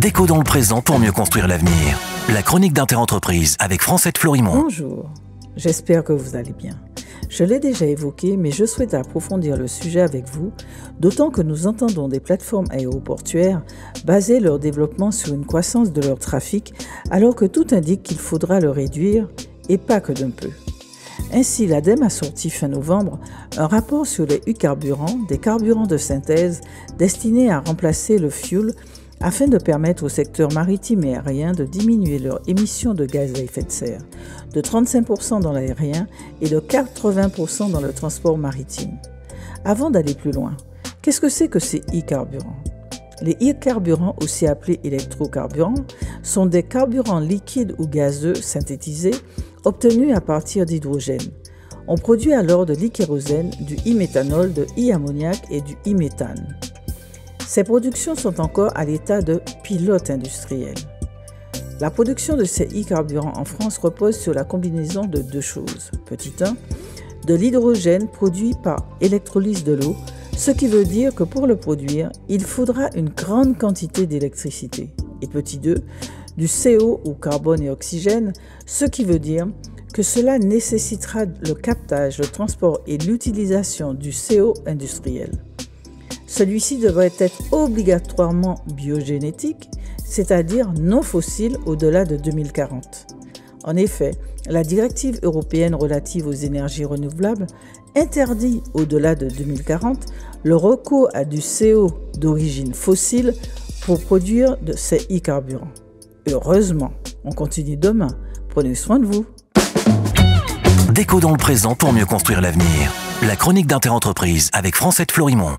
Déco dans le présent pour mieux construire l'avenir. La chronique d'Interentreprise avec Francette Florimond. Bonjour, j'espère que vous allez bien. Je l'ai déjà évoqué, mais je souhaite approfondir le sujet avec vous, d'autant que nous entendons des plateformes aéroportuaires baser leur développement sur une croissance de leur trafic, alors que tout indique qu'il faudra le réduire, et pas que d'un peu. Ainsi, l'ADEME a sorti fin novembre un rapport sur les e-carburants, des carburants de synthèse destinés à remplacer le fioul, afin de permettre au secteur maritime et aérien de diminuer leurs émissions de gaz à effet de serre, de 35% dans l'aérien et de 80% dans le transport maritime. Avant d'aller plus loin, qu'est-ce que c'est que ces e-carburants ? Les e-carburants, aussi appelés électrocarburants, sont des carburants liquides ou gazeux synthétisés obtenus à partir d'hydrogène. On produit alors de l'e-kérosène, du e-méthanol, de e-ammoniac et du e-méthane. Ces productions sont encore à l'état de pilote industriel. La production de ces e-carburants en France repose sur la combinaison de deux choses. Petit 1, de l'hydrogène produit par électrolyse de l'eau, ce qui veut dire que pour le produire, il faudra une grande quantité d'électricité. Et petit 2, du CO ou carbone et oxygène, ce qui veut dire que cela nécessitera le captage, le transport et l'utilisation du CO industriel. Celui-ci devrait être obligatoirement biogénétique, c'est-à-dire non fossile au-delà de 2040. En effet, la directive européenne relative aux énergies renouvelables interdit au-delà de 2040 le recours à du CO d'origine fossile pour produire de ces e-carburants. Heureusement, on continue demain. Prenez soin de vous. Déco dans le présent pour mieux construire l'avenir. La chronique d'Interentreprise avec Francette Florimond.